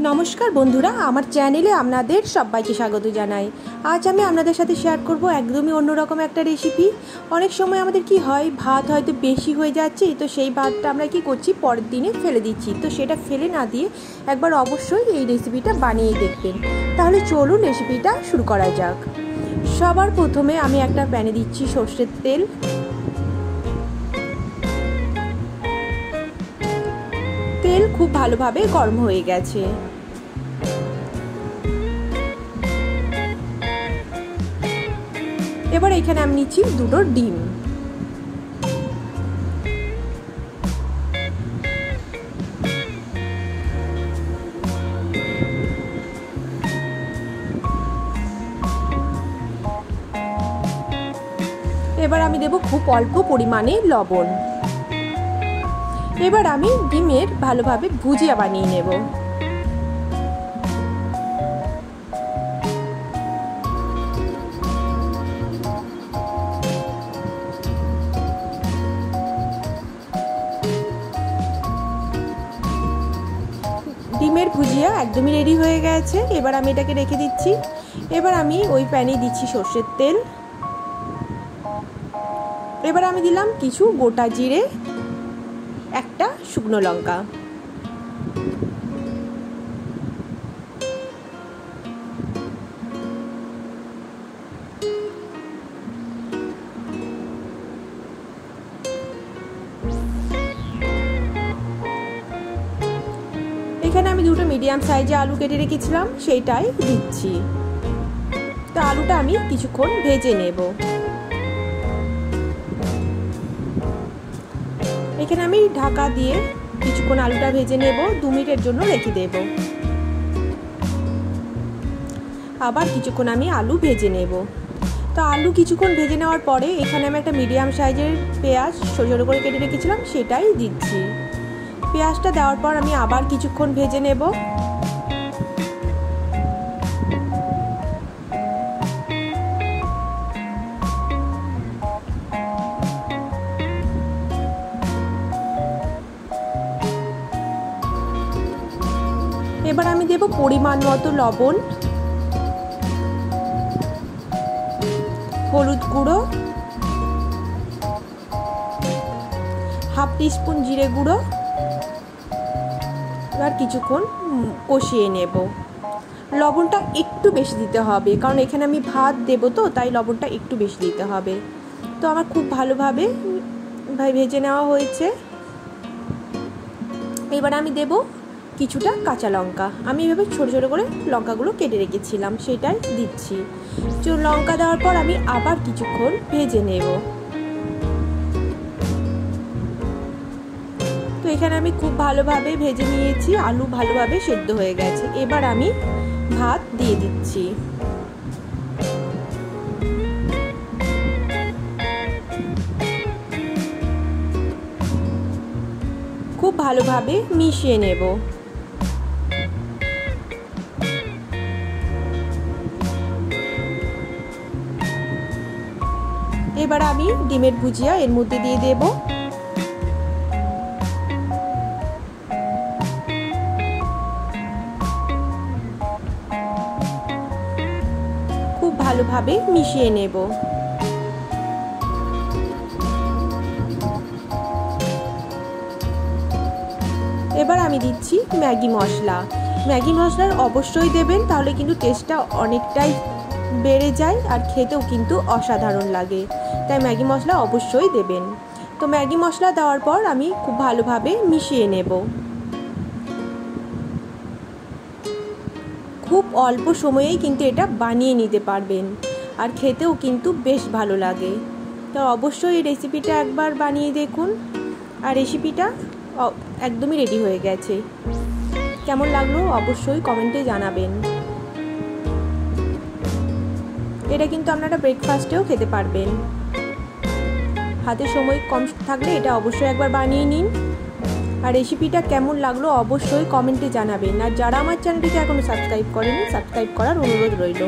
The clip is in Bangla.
নমস্কার বন্ধুরা, আমার চ্যানেলে আপনাদের সবাইকে স্বাগত জানাই। আজ আমি আপনাদের সাথে শেয়ার করব একদমই অন্যরকম একটা রেসিপি। অনেক সময় আমাদের কি হয়, ভাত হয়তো বেশি হয়ে যাচ্ছে, তো সেই ভাতটা আমরা কি করছি, পরের দিনে ফেলে দিচ্ছি। তো সেটা ফেলে না দিয়ে একবার অবশ্যই এই রেসিপিটা বানিয়ে দেখবেন। তাহলে চলুন রেসিপিটা শুরু করা যাক। সবার প্রথমে আমি একটা প্যানে দিচ্ছি সর্ষের তেল। তেল খুব ভালোভাবে গরম হয়ে গেছে। এবার এখানে আমি নিচ্ছি দুটো ডিম। এবার আমি দেব খুব অল্প পরিমাণে লবণ। এবার আমি ডিমের ভালোভাবে ভুজিয়া বানিয়ে নেব। ডিমের ভুজিয়া একদমই রেডি হয়ে গেছে। এবার আমি এটাকে রেখে দিচ্ছি। এবার আমি ওই প্যানে দিচ্ছি সর্ষের তেল। এবার আমি দিলাম কিছু গোটা জিরে, একটা শুকনো লঙ্কা। এখানে আমি দুটো মিডিয়াম সাইজে আলু কেটে রেখেছিলাম, সেইটাই দিচ্ছি। তো আলুটা আমি কিছুক্ষণ ভেজে নেব। এখানে আমি ঢাকা দিয়ে কিছুক্ষণ আলুটা ভেজে নেব, 2 মিনিটের জন্য রেখে দেব। আবার কিছুক্ষণ আমি আলু ভেজে নেব। তো আলু কিছুক্ষণ ভেজে নেওয়ার পরে এখানে আমি একটা মিডিয়াম সাইজের পেঁয়াজ ছোটো করে কেটে রেখেছিলাম, সেটাই দিচ্ছি। পেঁয়াজটা দেওয়ার পর আমি আবার কিছুক্ষণ ভেজে নেব। এবার আমি দেব পরিমাণ মতো লবণ, হলুদ গুঁড়ো, হাফ টিস্পুন জিরে গুঁড়ো। এবার কিছুক্ষণ কষিয়ে নেব। লবণটা একটু বেশি দিতে হবে, কারণ এখানে আমি ভাত দেব, তো তাই লবণটা একটু বেশি দিতে হবে। তো আমার খুব ভালোভাবে ভেজে নেওয়া হয়েছে। এবার আমি দেব কিছুটা কাঁচা লঙ্কা। আমি এভাবে ছোটো ছোটো করে লঙ্কাগুলো কেটে রেখেছিলাম, সেটাই দিচ্ছি। লঙ্কা দেওয়ার পর আমি আবার কিছুক্ষণ ভেজে নেব। তো এখানে আমি খুব ভালোভাবে ভেজে নিয়েছি, আলু ভালোভাবে সেদ্ধ হয়ে গেছে। এবার আমি ভাত দিয়ে দিচ্ছি। খুব ভালোভাবে মিশিয়ে নেব। এবার আমি ডিমের ভুজিয়া এর মধ্যে দিয়ে দেব। খুব ভালোভাবে মিশিয়ে নেব। এবার আমি দিচ্ছি ম্যাগি মশলা। ম্যাগি মশলার অবশ্যই দেবেন, তাহলে কিন্তু টেস্টটা অনেকটাই বেড়ে যায় আর খেতেও কিন্তু অসাধারণ লাগে। তাই ম্যাগি মশলা অবশ্যই দেবেন। তো ম্যাগি মশলা দেওয়ার পর আমি খুব ভালোভাবে মিশিয়ে নেব। খুব অল্প সময়েই কিন্তু এটা বানিয়ে নিতে পারবেন, আর খেতেও কিন্তু বেশ ভালো লাগে। তো অবশ্যই এই রেসিপিটা একবার বানিয়ে দেখুন। আর রেসিপিটা একদমই রেডি হয়ে গেছে। কেমন লাগলো অবশ্যই কমেন্টে জানাবেন। এটা কিন্তু আপনারা ব্রেকফাস্টেও খেতে পারবেন। হাতে সময় কম থাকলে এটা অবশ্যই একবার বানিয়ে নিন। আর রেসিপিটা কেমন লাগলো অবশ্যই কমেন্টে জানাবেন। আর যারা আমার চ্যানেলটিকে এখনো সাবস্ক্রাইব করেনি, সাবস্ক্রাইব করার অনুরোধ রইল।